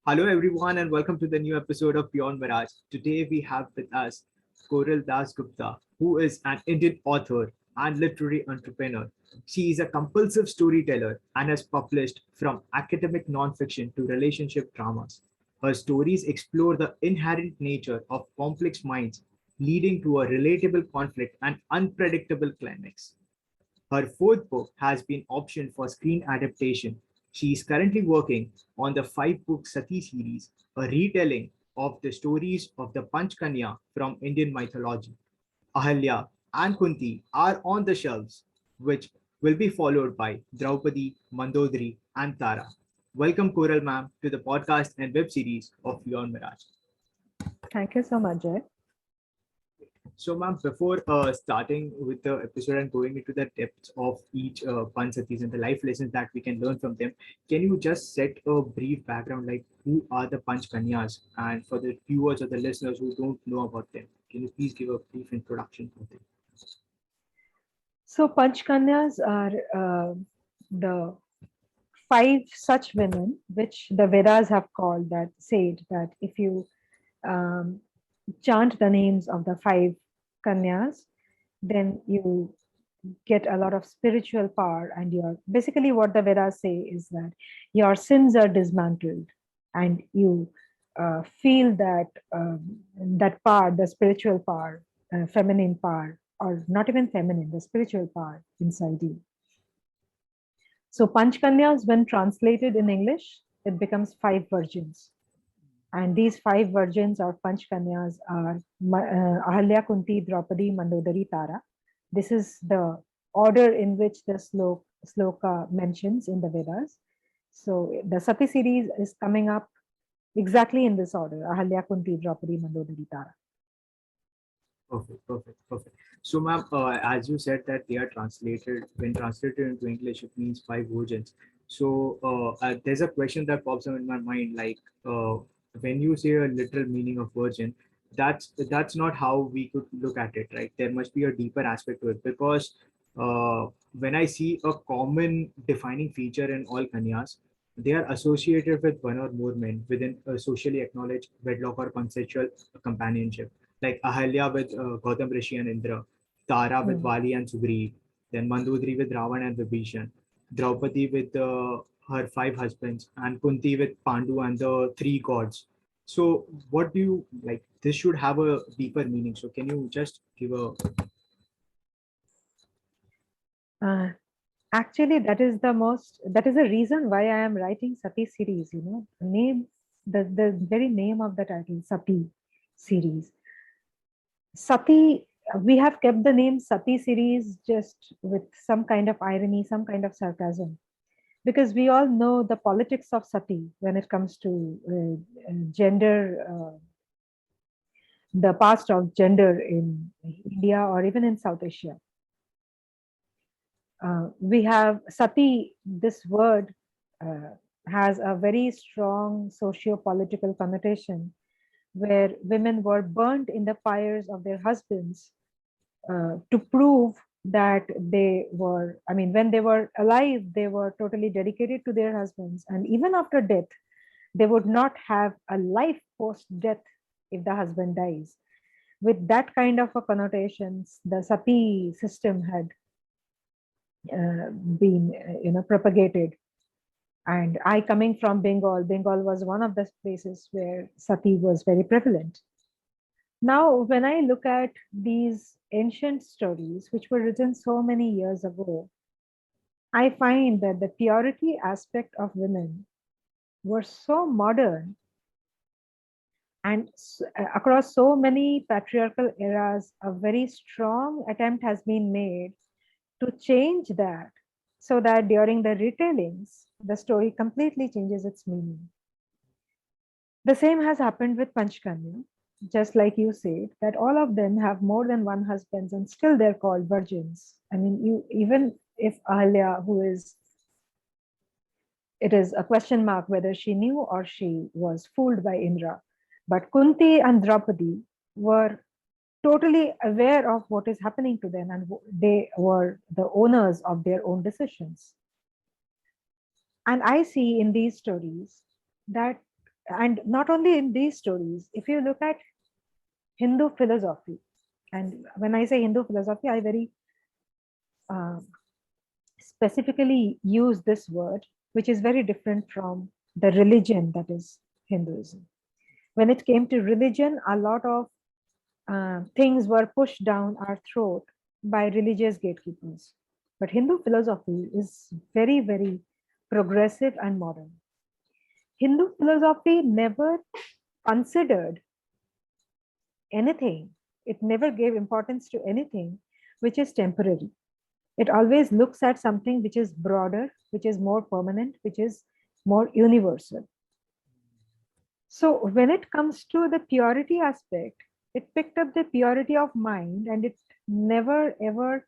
Hello, everyone, and welcome to the new episode of Beyond Mirage. Today, we have with us Koral Das Gupta, who is an Indian author and literary entrepreneur. She is a compulsive storyteller and has published from academic nonfiction to relationship dramas. Her stories explore the inherent nature of complex minds, leading to a relatable conflict and unpredictable climax. Her fourth book has been optioned for screen adaptation. She is currently working on the five-book Sati series, a retelling of the stories of the Panchkanya from Indian mythology. Ahalya and Kunti are on the shelves, which will be followed by Draupadi, Mandodari, and Tara. Welcome, Koral ma'am, to the podcast and web series of Beyond Mirage. Thank you so much, Jay. So, ma'am, before starting with the episode and going into the depths of each Panchatis and the life lessons that we can learn from them, can you just set a brief background, like who are the Panchkanyas, and for the viewers or the listeners who don't know about them, can you please give a brief introduction for them? So, Panchkanyas are the five such women which the Vedas have called that said that if you um, chant the names of the five Kanyas, then you get a lot of spiritual power, and your basically what the Vedas say is that your sins are dismantled, and you feel that that power, the spiritual power, feminine power, or not even feminine, the spiritual power inside you. So Panchkanyas, when translated in English, it becomes five virgins. And these five virgins or Panchkanyas are Ahalya, Kunti, Draupadi, Mandodari, Tara. This is the order in which the sloka mentions in the Vedas. So the Sati series is coming up exactly in this order: Ahalya, Kunti, Draupadi, Mandodari, Tara. Perfect, perfect, perfect. So, ma'am, as you said that they are translated, when translated into English, it means five versions. So, there's a question that pops up in my mind, like when you say a literal meaning of virgin, that's not how we could look at it, right? There must be a deeper aspect to it because when I see a common defining feature in all kanyas, they are associated with one or more men within a socially acknowledged wedlock or consensual companionship, like Ahalya with Gautam Rishi and Indra, Tara with Hmm. Vali and Sugriv, then Mandodari with Ravan and Vibhishan, Draupadi with her five husbands, and Kunti with Pandu and the three gods. So, what do you like? This should have a deeper meaning. So, can you just give a Uh, Actually, that is the reason why I am writing Sati series. The very name of the title, Sati series. Sati, we have kept the name Sati series just with some kind of irony, some kind of sarcasm, because we all know the politics of Sati when it comes to gender, the past of gender in India or even in South Asia. We have Sati, this word has a very strong socio-political connotation where women were burnt in the fires of their husbands to prove that they were, I mean, when they were alive, they were totally dedicated to their husbands. And even after death, they would not have a life post death if the husband dies. With that kind of a connotations, the Sati system had been, propagated. And I, coming from Bengal was one of the places where Sati was very prevalent. Now, when I look at these ancient stories, which were written so many years ago, I find that the purity aspect of women were so modern, and across so many patriarchal eras, a very strong attempt has been made to change that so that during the retellings, the story completely changes its meaning. The same has happened with Panchkanya, just like you said, that all of them have more than one husband and still they're called virgins. I mean, you even if Ahalya, who is, it is a question mark whether she knew or she was fooled by Indra. But Kunti and Draupadi were totally aware of what is happening to them, and they were the owners of their own decisions. And I see in these stories that And not only in these stories, if you look at Hindu philosophy, and when I say Hindu philosophy, I very uh, specifically use this word, which is very different from the religion that is Hinduism. When it came to religion, a lot of things were pushed down our throat by religious gatekeepers. But Hindu philosophy is very, very progressive and modern. Hindu philosophy never considered anything, it never gave importance to anything which is temporary. It always looks at something which is broader, which is more permanent, which is more universal. So when it comes to the purity aspect, it picked up the purity of mind, and it never ever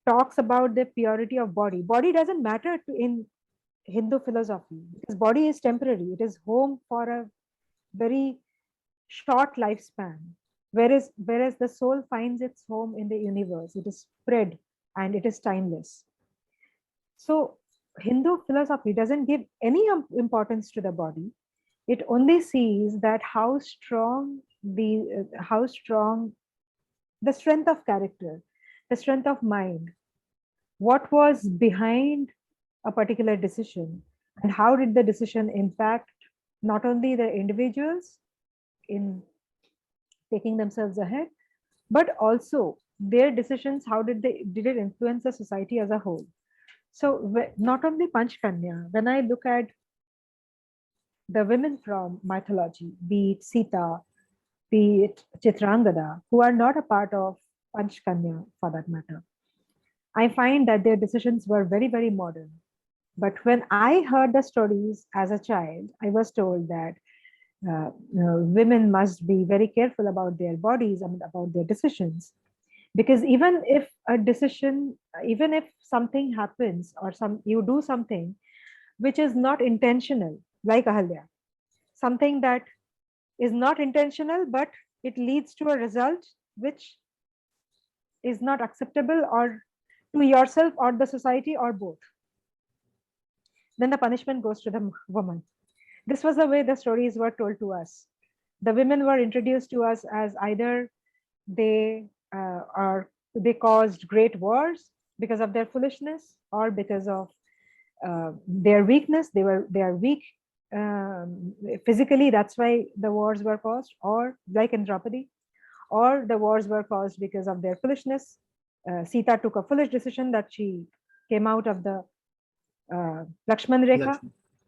talks about the purity of body. Body doesn't matter in Hindu philosophy, because body is temporary. It is home for a very short lifespan. Whereas the soul finds its home in the universe. It is spread and it is timeless. So Hindu philosophy doesn't give any importance to the body. It only sees that how strong the strength of character, the strength of mind, what was behind a particular decision, and how did the decision impact not only the individuals in taking themselves ahead, but also their decisions, how did it influence the society as a whole. So not only Panchkanya, when I look at the women from mythology, be it Sita, be it Chitrangada, who are not a part of Panchkanya for that matter, I find that their decisions were very, very modern. But when I heard the stories as a child, I was told that women must be very careful about their bodies and about their decisions. Because even if a decision, even if something happens or you do something which is not intentional, like Ahalya, something that is not intentional, but it leads to a result which is not acceptable or to yourself or the society or both, then the punishment goes to the woman. This was the way the stories were told to us. The women were introduced to us as either they caused great wars because of their foolishness, or because of their weakness. They are weak physically. That's why the wars were caused, or like in Draupadi, or the wars were caused because of their foolishness. Sita took a foolish decision that she came out of the Lakshman Rekha.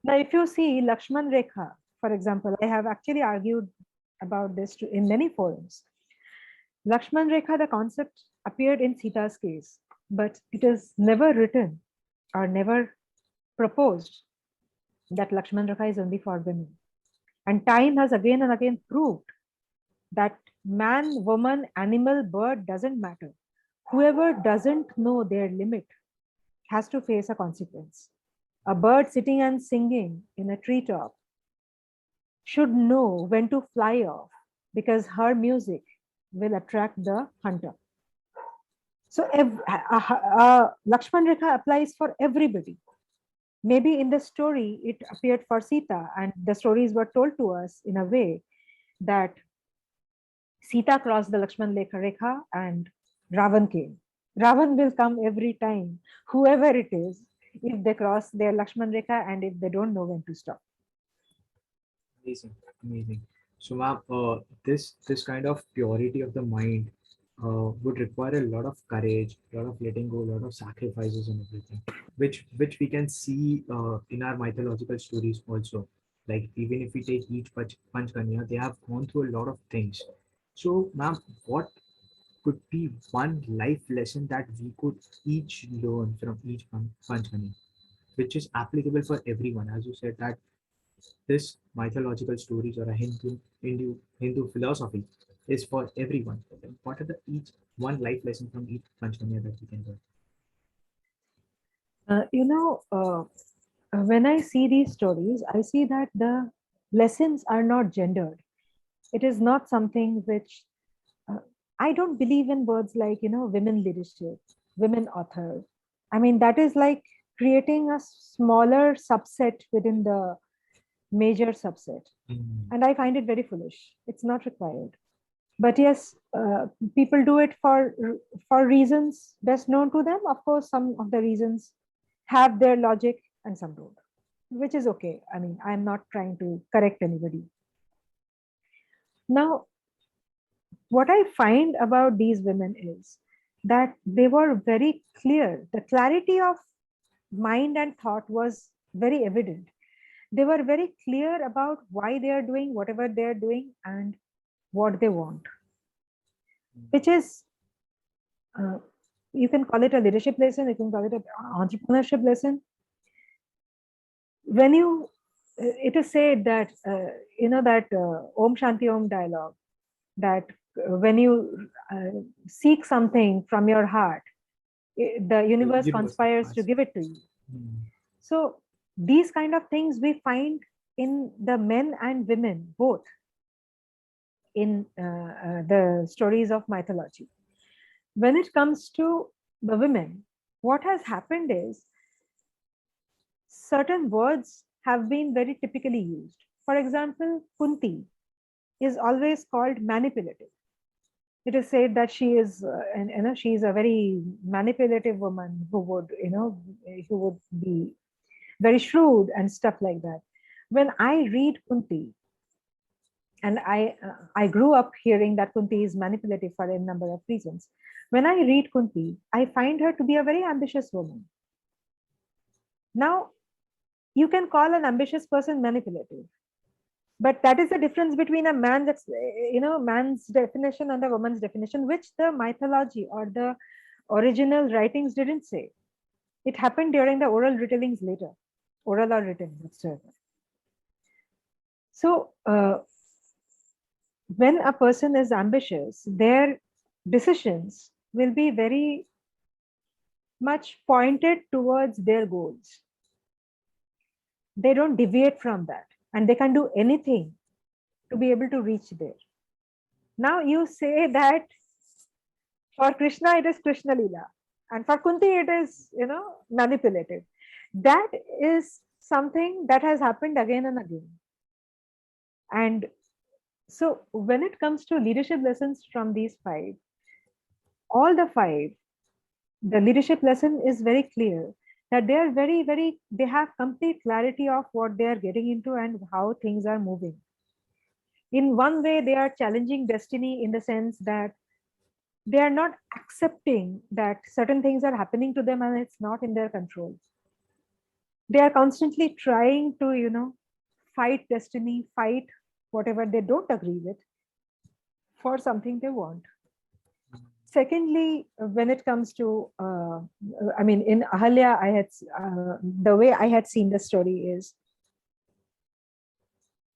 Now, if you see Lakshman Rekha, for example, I have actually argued about this in many forums. Lakshman Rekha, the concept appeared in Sita's case, but it is never written or never proposed that Lakshman Rekha is only for women. And time has again and again proved that man, woman, animal, bird doesn't matter. Whoever doesn't know their limit has to face a consequence. A bird sitting and singing in a treetop should know when to fly off, because her music will attract the hunter. So Lakshman Rekha applies for everybody. Maybe in the story it appeared for Sita, and the stories were told to us in a way that Sita crossed the Lakshman Rekha and Ravan came. Ravan will come every time, whoever it is, if they cross their Lakshman Rekha and if they don't know when to stop. Amazing, amazing. So, ma'am, this kind of purity of the mind would require a lot of courage, a lot of letting go, a lot of sacrifices and everything, which we can see in our mythological stories also. Like even if we take each Panchkanya, they have gone through a lot of things. So, ma'am, what could be one life lesson that we could each learn from each Panchkanya, which is applicable for everyone? As you said that this mythological stories or a Hindu philosophy is for everyone. What are the each one life lesson from each Panchkanya that we can learn? When I see these stories, I see that the lessons are not gendered. It is not something which I don't believe in words like, women leadership, women author. I mean, that is like creating a smaller subset within the major subset. And I find it very foolish. It's not required. But yes, people do it for reasons best known to them. Of course, some of the reasons have their logic and some don't, which is okay. I mean, I'm not trying to correct anybody. Now, what I find about these women is that they were very clear. The clarity of mind and thought was very evident. They were very clear about why they are doing whatever they are doing and what they want, which is, you can call it a leadership lesson, you can call it an entrepreneurship lesson. When you, it is said that, that Om Shanti Om dialogue, that when you seek something from your heart, the universe conspires to give it to you. So these kind of things we find in the men and women both in the stories of mythology. When it comes to the women, what has happened is certain words have been very typically used. For example, Kunti is always called manipulative. It is said that she is, she is a very manipulative woman who would, who would be very shrewd and stuff like that. When I read Kunti, and I grew up hearing that Kunti is manipulative for a number of reasons. When I read Kunti, I find her to be a very ambitious woman. Now, you can call an ambitious person manipulative, but that is the difference between a man's, man's definition and a woman's definition, which the mythology or the original writings didn't say. It happened during the oral retellings later, oral or written, whatsoever. So, when a person is ambitious, their decisions will be very much pointed towards their goals. They don't deviate from that, and they can do anything to be able to reach there. Now you say that for Krishna it is Krishna Leela, and for Kunti it is, manipulative. That is something that has happened again and again. And so when it comes to leadership lessons from these five, all the five, the leadership lesson is very clear that they are they have complete clarity of what they are getting into and how things are moving. In one way, they are challenging destiny in the sense that they are not accepting that certain things are happening to them and it's not in their control. They are constantly trying to, fight destiny, fight whatever they don't agree with for something they want. Secondly, when it comes to, in Ahalya, I had the way I had seen the story is,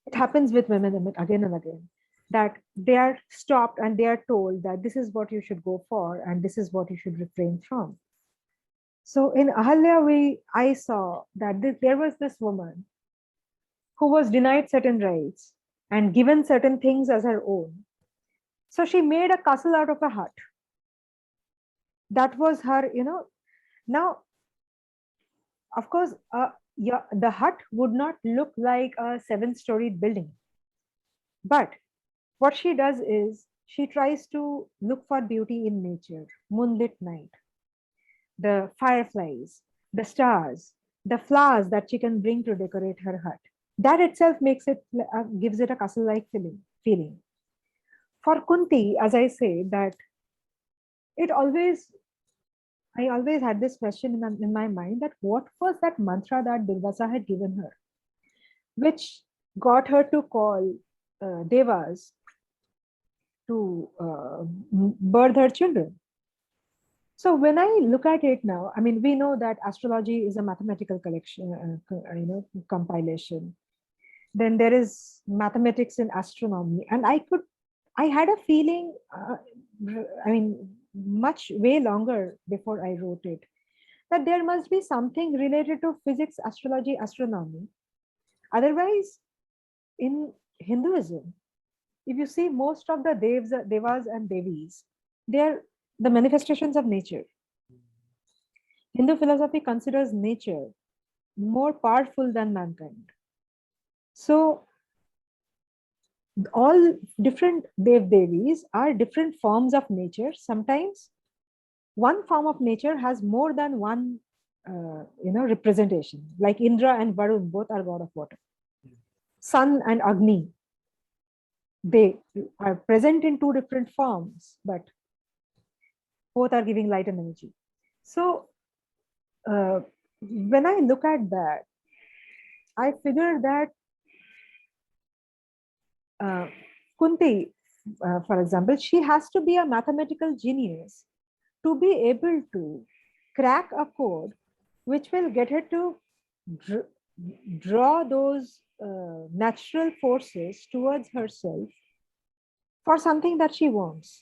it happens with women again and again, that they are stopped and they are told that this is what you should go for and this is what you should refrain from. So in Ahalya, I saw that there was this woman who was denied certain rights and given certain things as her own. So she made a castle out of a hut. That was her, Now, of course, the hut would not look like a 7-storied building. But what she does is she tries to look for beauty in nature, moonlit night, the fireflies, the stars, the flowers that she can bring to decorate her hut. That itself makes it, gives it a castle-like feeling. For Kunti, as I say, that I always had this question in my mind, that what was that mantra that Durvasa had given her, which got her to call devas to birth her children. So when I look at it now, we know that astrology is a mathematical collection, compilation. Then there is mathematics in astronomy, and I had a feeling, much way longer before I wrote it, that there must be something related to physics, astrology, astronomy. Otherwise, in Hinduism, if you see most of the devas and devis, they're the manifestations of nature. Hindu philosophy considers nature more powerful than mankind. So all different Dev Devis are different forms of nature. Sometimes one form of nature has more than one representation. Like Indra and Varun, both are god of water. Sun and Agni, they are present in two different forms, but both are giving light and energy. So when I look at that, I figure that Kunti, for example, she has to be a mathematical genius to be able to crack a code which will get her to draw those natural forces towards herself for something that she wants.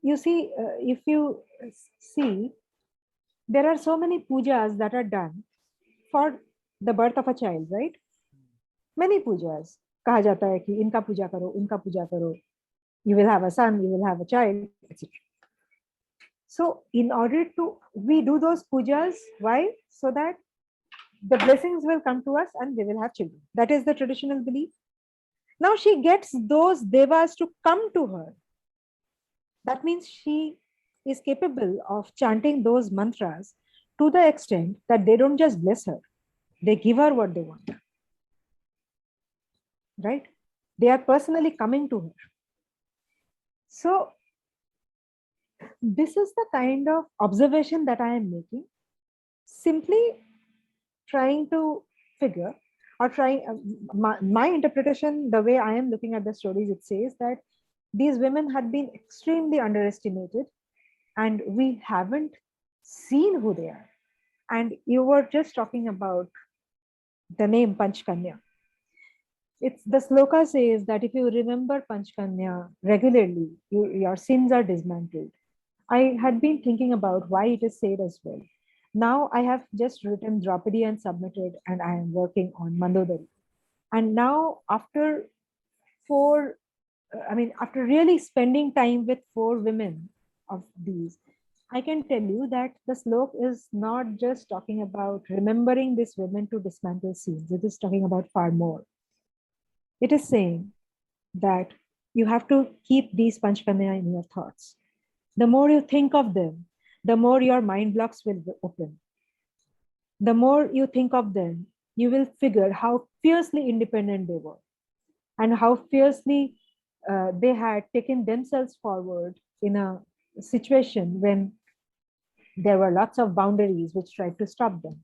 You see, if you see, there are so many pujas that are done for the birth of a child, right? Many pujas. कहा जाता है कि इनका पूजा करो, उनका पूजा करो. You will have a son, you will have a child, etc. So in order to, we do those pujas, why? So that the blessings will come to us and we will have children. That is the traditional belief. Now she gets those devas to come to her. That means she is capable of chanting those mantras to the extent that they don't just bless her, they give her what they want. Right? They are personally coming to her. So this is the kind of observation that I am making, simply trying to figure or trying my interpretation, the way I am looking at the stories, it says that these women had been extremely underestimated and we haven't seen who they are. And you were just talking about the name Panchkanya. It's the sloka says that if you remember Panchkanya regularly, your sins are dismantled. I had been thinking about why it is said as well. Now I have just written Draupadi and submitted, and I am working on Mandodari. And now after after really spending time with 4 women of these, I can tell you that the slok is not just talking about remembering these women to dismantle sins. It is talking about far more. It is saying that you have to keep these Panchkanya in your thoughts. The more you think of them, the more your mind blocks will open. The more you think of them, you will figure how fiercely independent they were and how fiercely they had taken themselves forward in a situation when there were lots of boundaries which tried to stop them.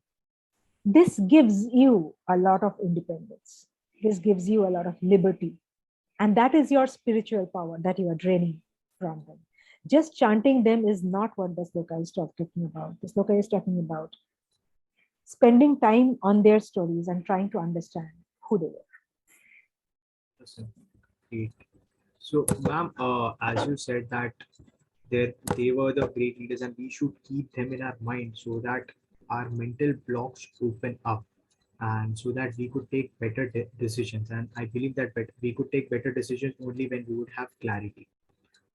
This gives you a lot of independence. This gives you a lot of liberty. And that is your spiritual power that you are draining from them. Just chanting them is not what the sloka is talking about. The sloka is talking about spending time on their stories and trying to understand who they were. Great. So, ma'am, as you said that they were the great leaders and we should keep them in our mind so that our mental blocks open up and so that we could take better decisions. And I believe that we could take better decisions only when we would have clarity.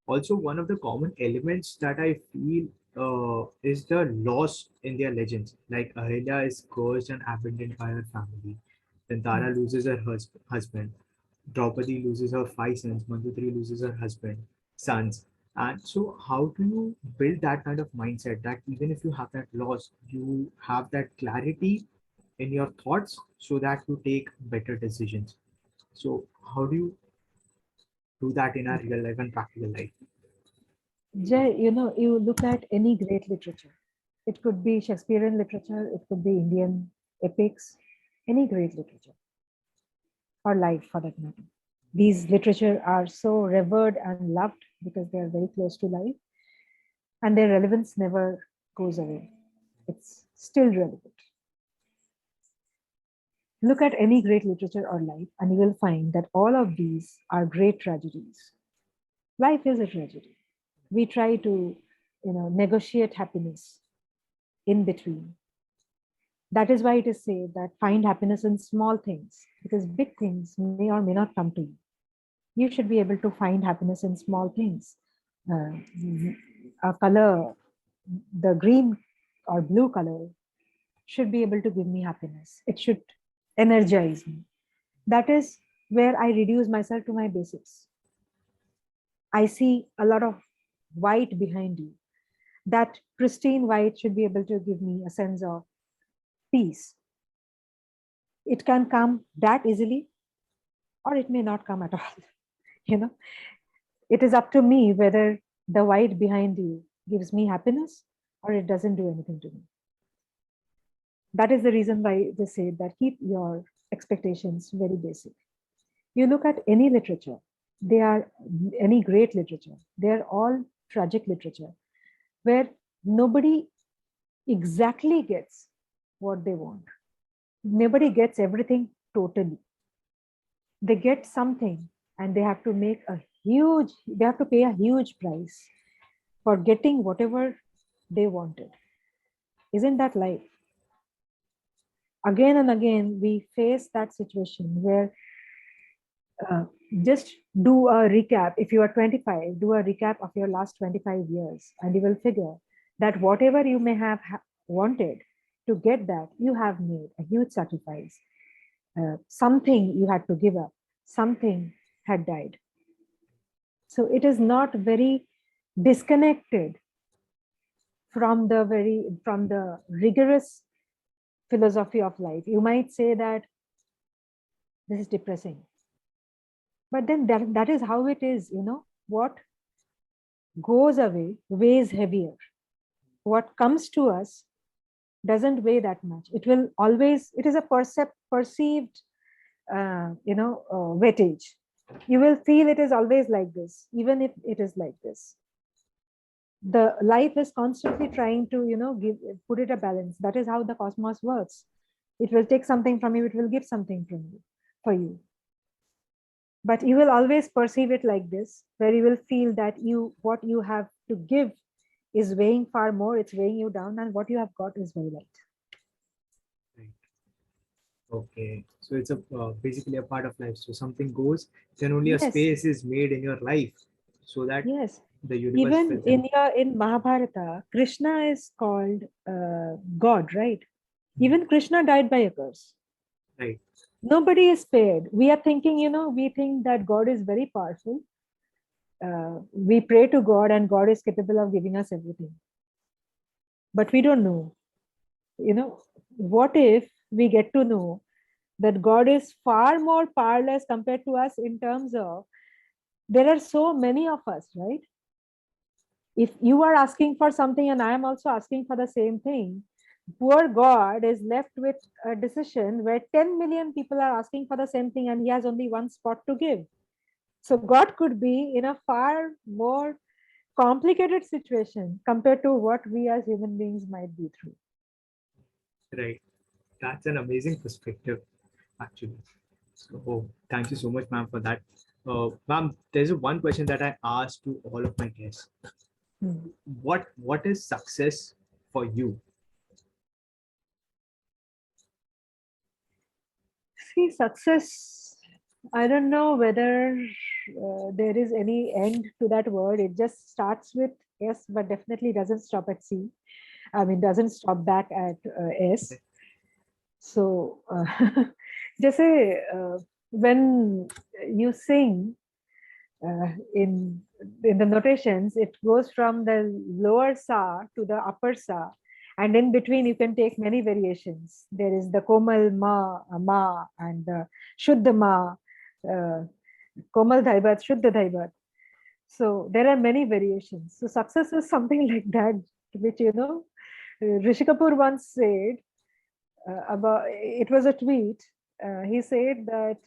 Also, one of the common elements that I feel is the loss in their legends. Like Ahilya is cursed and abandoned by her family. Then Tara loses her husband. Draupadi loses her 5 sons. Mandodari loses her sons. And so, how do you build that kind of mindset that even if you have that loss, you have that clarity in your thoughts so that you take better decisions? So, how do you do that in our real life and practical life? Jay, you look at any great literature. It could be Shakespearean literature, it could be Indian epics, any great literature, or life for that matter. These literature are so revered and loved because they are very close to life, and their relevance never goes away. It's still relevant. Look at any great literature or life, and you will find that all of these are great tragedies. Life is a tragedy. We try to, negotiate happiness in between. That is why it is said that find happiness in small things, because big things may or may not come to you. You should be able to find happiness in small things. A color, the green or blue color, should be able to give me happiness. It should energize me. That is where I reduce myself to my basics. I see a lot of white behind you. That pristine white should be able to give me a sense of peace. It can come that easily, or it may not come at all. You know, it is up to me whether the white behind you gives me happiness or it doesn't do anything to me. That is the reason why they say that keep your expectations very basic. You look at any literature, they are any great literature, they are all tragic literature where nobody exactly gets what they want. Nobody gets everything totally. They get something and they have to they have to pay a huge price for getting whatever they wanted. Isn't that life? Again and again, we face that situation where uh, just do a recap. If you are 25, do a recap of your last 25 years, and you will figure that whatever you may have wanted to get that, you have made a huge sacrifice. Something you had to give up, something had died. So it is not very disconnected from the rigorous philosophy of life. You might say that this is depressing, but then that is how it is. What goes away weighs heavier. What comes to us doesn't weigh that much. It is a perceived weightage. You will feel it is always like this, even if it is like this. The life is constantly trying to put it a balance. That is how the cosmos works. It will take something from you, it will give something from you for you, but you will always perceive it like this, where you will feel that what you have to give is weighing far more, it's weighing you down, and what you have got is very light. Right. Okay, so it's basically a part of life. So something goes, then only a Yes, space is made in your life so that yes. the universe Even fills in. in Mahabharata, Krishna is called God, right? Even Krishna died by a curse. Right. Nobody is spared. We are thinking, we think that God is very powerful. We pray to God and God is capable of giving us everything. But we don't know. What if we get to know that God is far more powerless compared to us, in terms of there are so many of us, right? If you are asking for something and I am also asking for the same thing, poor God is left with a decision where 10 million people are asking for the same thing and he has only one spot to give. So God could be in a far more complicated situation compared to what we as human beings might be through. Right. That's an amazing perspective, actually. So, thank you so much, ma'am, for that. Ma'am, there's one question that I asked to all of my guests. Hmm. What is success for you? See, success, I don't know whether there is any end to that word. It just starts with S, but definitely doesn't stop at C. I mean, doesn't stop back at S. So, just say when you sing in the notations, it goes from the lower sa to the upper sa, and in between you can take many variations. There is the komal ma, and the shuddha ma, uh, komal dhaibat, shuddha dhaibat. So there are many variations. So success is something like that, which Rishi Kapoor once said about. It was a tweet. He said that.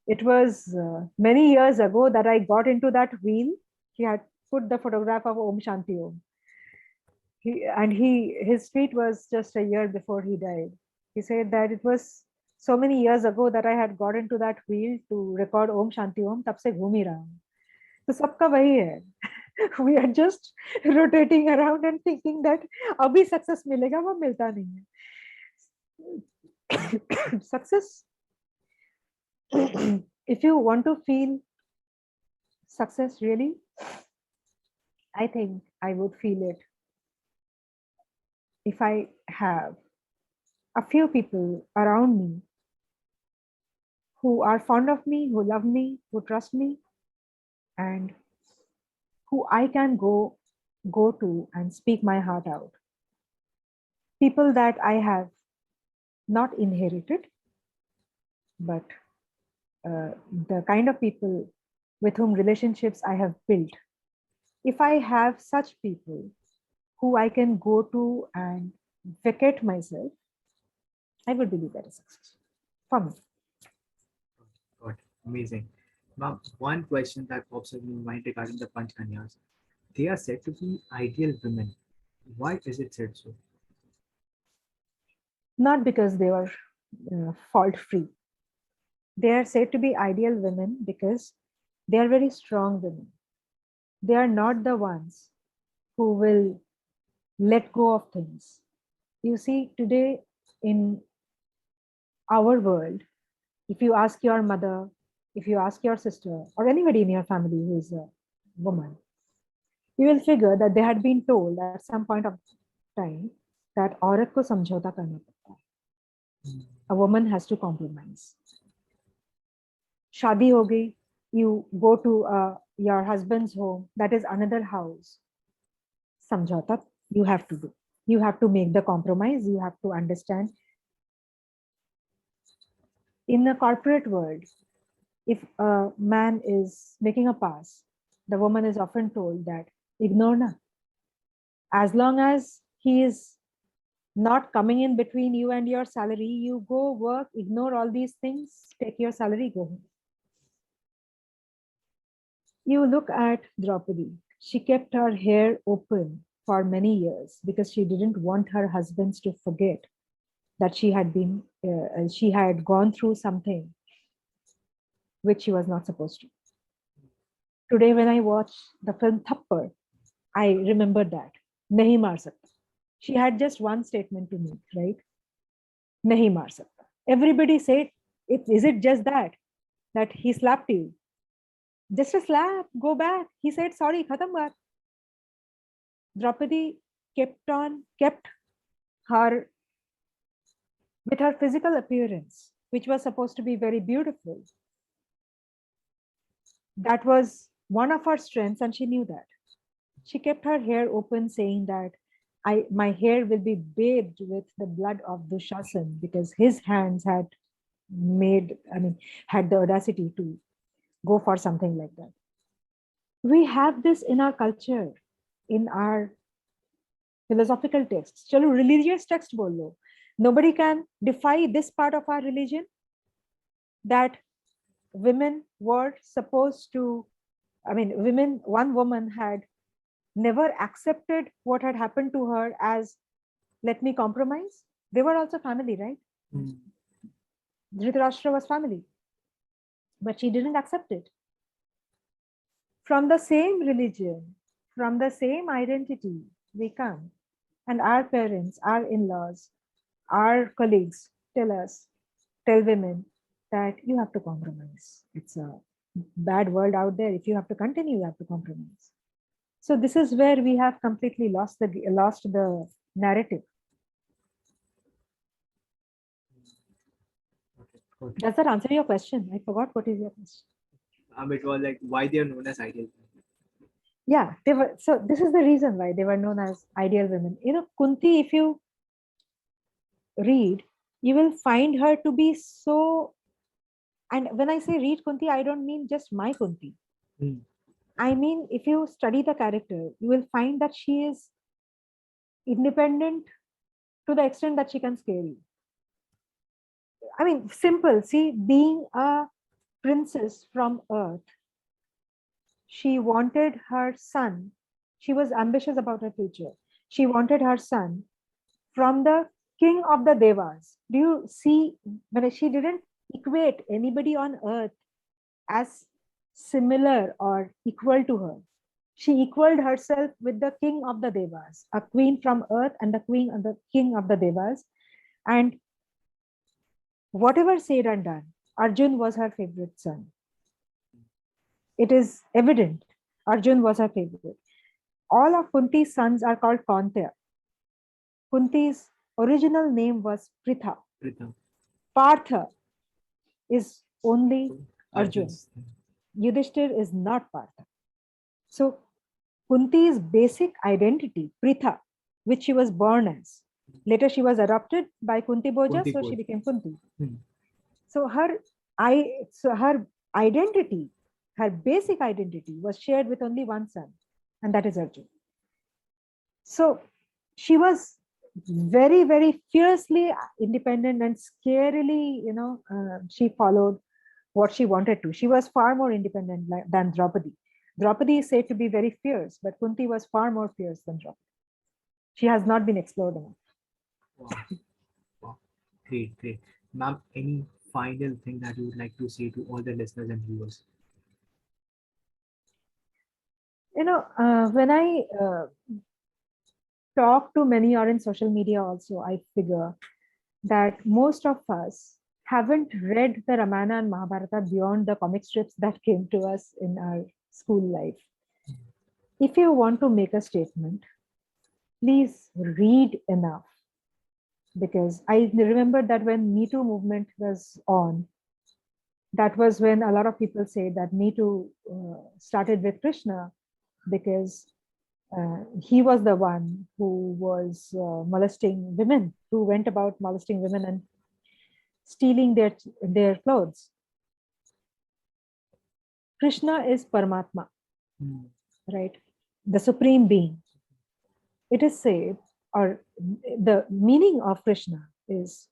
It was many years ago that I got into that wheel. He had put the photograph of Om Shanti Om. His tweet was just a year before he died. He said that it was so many years ago that I had got into that wheel to record Om Shanti Om. तब से घूम ही रहा हूँ. तो सबका वही है. We are just rotating around and thinking that अभी success मिलेगा, वो मिलता नहीं है. Success. If you want to feel success really, I think I would feel it if I have a few people around me who are fond of me, who love me, who trust me, and who I can go to and speak my heart out. People that I have not inherited, but the kind of people with whom relationships I have built. If I have such people who I can go to and vacate myself, I would believe that is success for me. God, amazing. Now, one question that pops up in my mind regarding the Panchkanyas. They are said to be ideal women. Why is it said so? Not because they were fault free. They are said to be ideal women because they are very strong women. They are not the ones who will let go of things. You see, today in our world, if you ask your mother, if you ask your sister, or anybody in your family who is a woman, you will figure that they had been told at some point of time that औरत को समझौता करना पड़ता है. A woman has to compromise. शादी हो गई, you go to your husband's home, that is another house. समझौता you have to do. You have to make the compromise. You have to understand. In the corporate world, if a man is making a pass, the woman is often told that ignore na. As long as he is not coming in between you and your salary, you go work, ignore all these things, take your salary, go home. You look at Draupadi. She kept her hair open for many years because she didn't want her husbands to forget that she had gone through something which she was not supposed to. Today, when I watch the film Thappad, I remember that. Nahi maar sakta. She had just one statement to make, right? Nahi maar sakta. Everybody said, is it just that he slapped you? Just a slap, go back. He said, sorry, khatam baat. Draupadi kept her with her physical appearance, which was supposed to be very beautiful. That was one of her strengths, and she knew that. She kept her hair open, saying that my hair will be bathed with the blood of Dushasan because his hands had had the audacity to go for something like that. We have this in our culture, in our philosophical texts. Chalo, religious text bolo. Nobody can defy this part of our religion that women were supposed to, one woman had never accepted what had happened to her as, let me compromise. They were also family, right? Dhritarashtra was family, but she didn't accept it. From the same religion, from the same identity, we come, and our parents, our in-laws, our colleagues tell women that you have to compromise. It's a bad world out there. If you have to continue, you have to compromise. So this is where we have completely lost the narrative. Okay. Does that answer your question? I forgot what is your question. It was like why they are known as ideal women. Yeah, they were. So this is the reason why they were known as ideal women. You know, Kunti, if you read, you will find her to be so. And when I say read Kunti, I don't mean just my Kunti. I mean, if you study the character, you will find that she is independent to the extent that she can scare you. I mean, simple. See, being a princess from Earth, she wanted her son. She was ambitious about her future. She wanted her son from the king of the Devas. Do you see? When she didn't equate anybody on Earth as similar or equal to her. She equaled herself with the king of the Devas, a queen from Earth and the queen and the king of the Devas. And whatever said and done, Arjun was her favorite son. It is evident Arjun was her favorite. All of Kunti's sons are called Kaunteya. Kunti's original name was Pritha. Partha is only Arjun. Arjun's- Yudhishthir is not Partha. So Kunti's basic identity, Pritha, which she was born as, later she was adopted by Kunti Bhoja, Kunti so she Bhoja. became Kunti. Hmm. So her identity, her basic identity was shared with only one son, and that is Arjun. So she was very, very fiercely independent and scarily, she followed what she wanted to. She was far more independent than Draupadi. Draupadi is said to be very fierce, but Kunti was far more fierce than Draupadi. She has not been explored enough. Wow. Wow. Great, great. Ma'am, any final thing that you would like to say to all the listeners and viewers? When I talk to many or in social media also, I figure that most of us haven't read the Ramayana and Mahabharata beyond the comic strips that came to us in our school life. If you want to make a statement, please read enough. Because I remember that when Me Too movement was on, that was when a lot of people say that Me Too started with Krishna because he was the one who was molesting women, who went about molesting women and stealing their clothes. Krishna is Paramatma, right? The supreme being. It is said, or the meaning of Krishna is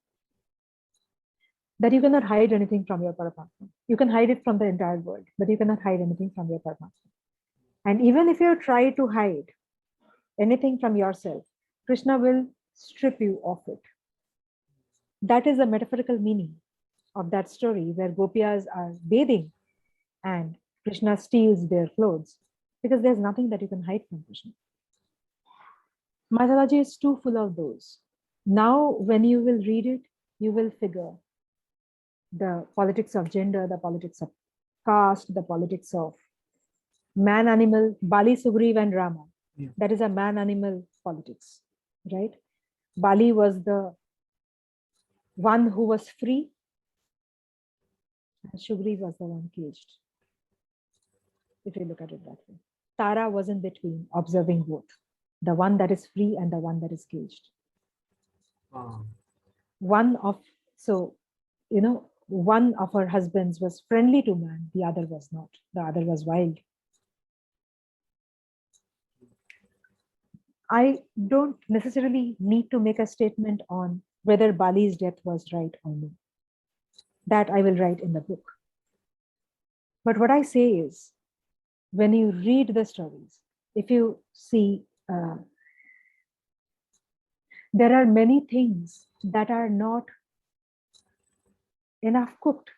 that you cannot hide anything from your Paramatma. You can hide it from the entire world, but you cannot hide anything from your Paramatma. And even if you try to hide anything from yourself, Krishna will strip you of it. That is the metaphorical meaning of that story where Gopiyas are bathing and Krishna steals their clothes because there's nothing that you can hide from Krishna. Mythology is too full of those. Now, when you will read it, you will figure the politics of gender, the politics of caste, the politics of man animal, Bali, Sugriv, and Rama. Yeah. That is a man animal politics, right? Bali was the one who was free, and Sugriv was the one caged. If you look at it that way, Tara was in between, observing both the one that is free and the one that is caged. Wow. One of her husbands was friendly to man, the other was not. The other was wild. I don't necessarily need to make a statement on whether Bali's death was right or no. That I will write in the book. But what I say is, when you read the stories, if you see, there are many things that are not enough cooked,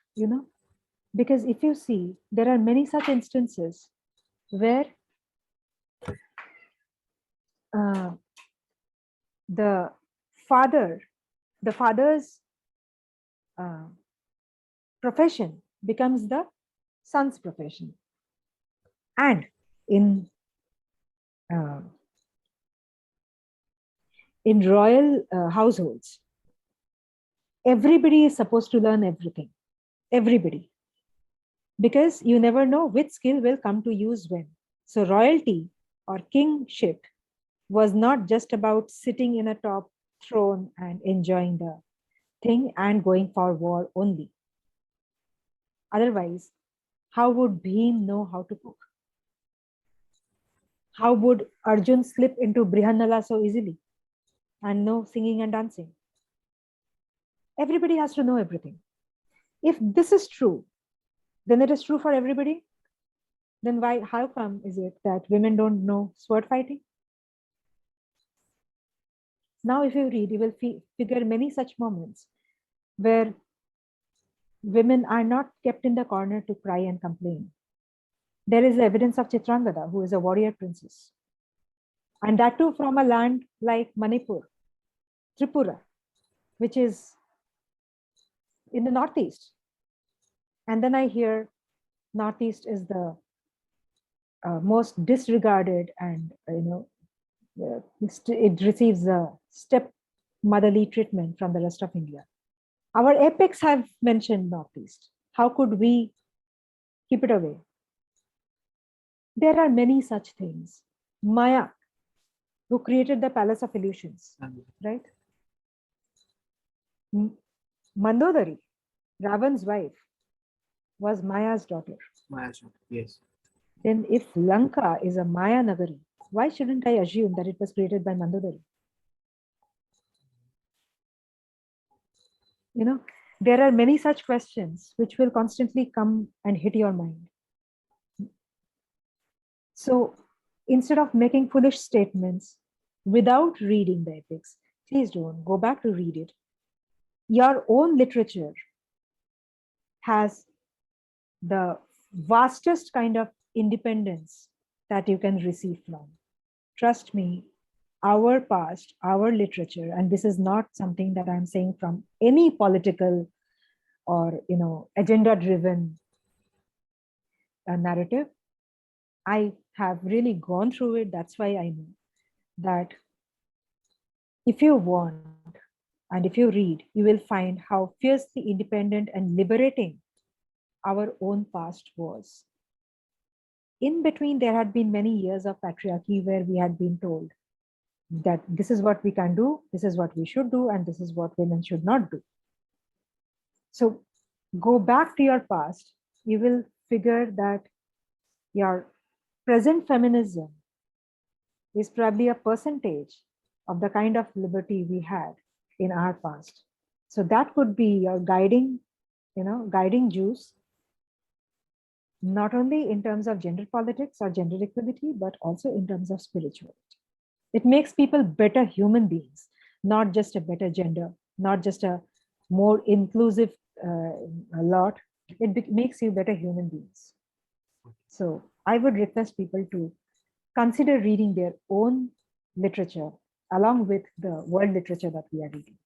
because if you see, there are many such instances where the father's profession becomes the son's profession. And in royal households, everybody is supposed to learn everything. Everybody. Because you never know which skill will come to use when. So royalty or kingship was not just about sitting in a top throne and enjoying the thing and going for war only. Otherwise, how would Bhim know how to cook? How would Arjun slip into Brihannala so easily and know singing and dancing? Everybody has to know everything. If this is true, then it is true for everybody. Then how come is it that women don't know sword fighting? Now, if you read, you will figure many such moments where women are not kept in the corner to cry and complain. There is evidence of Chitrangada, who is a warrior princess. And that too from a land like Manipur, Tripura, which is in the Northeast. And then I hear Northeast is the most disregarded and, it receives a step-motherly treatment from the rest of India. Our epics have mentioned Northeast. How could we keep it away? There are many such things. Maya, who created the Palace of Illusions, right? Mandodari, Ravan's wife, was Maya's daughter. Maya's daughter, yes. Then if Lanka is a Maya Nagari, why shouldn't I assume that it was created by Mandodari? You know, there are many such questions which will constantly come and hit your mind. So instead of making foolish statements without reading the epics, please don't go back to read it. Your own literature has the vastest kind of independence that you can receive from. Trust me, our past, our literature, and this is not something that I'm saying from any political or agenda-driven narrative. I have really gone through it. That's why I know that if you want and if you read, you will find how fiercely independent and liberating our own past was. In between, there had been many years of patriarchy where we had been told that this is what we can do, this is what we should do, and this is what women should not do. So go back to your past, you will figure that your present feminism is probably a percentage of the kind of liberty we had in our past. So that could be your guiding juice, not only in terms of gender politics or gender equality, but also in terms of spirituality. It makes people better human beings, not just a better gender, not just a more inclusive lot. It makes you better human beings. So I would request people to consider reading their own literature along with the world literature that we are reading.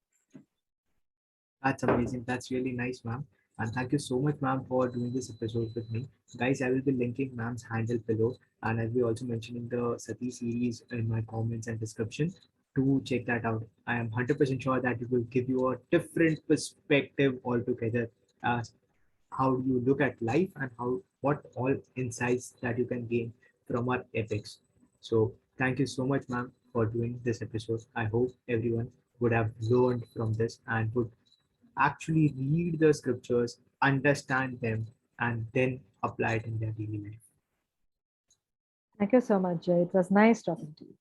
That's amazing. That's really nice, ma'am. And thank you so much, ma'am, for doing this episode with me. Guys, I will be linking ma'am's handle below, and I'll be also mentioning the Sati series in my comments and description to check that out. I am 100% sure that it will give you a different perspective altogether as how you look at life and what all insights that you can gain from our epics. So thank you so much, ma'am, for doing this episode. I hope everyone would have learned from this and would actually read the scriptures, understand them, and then apply it in their daily life. Thank you so much, Jay. It was nice talking to you.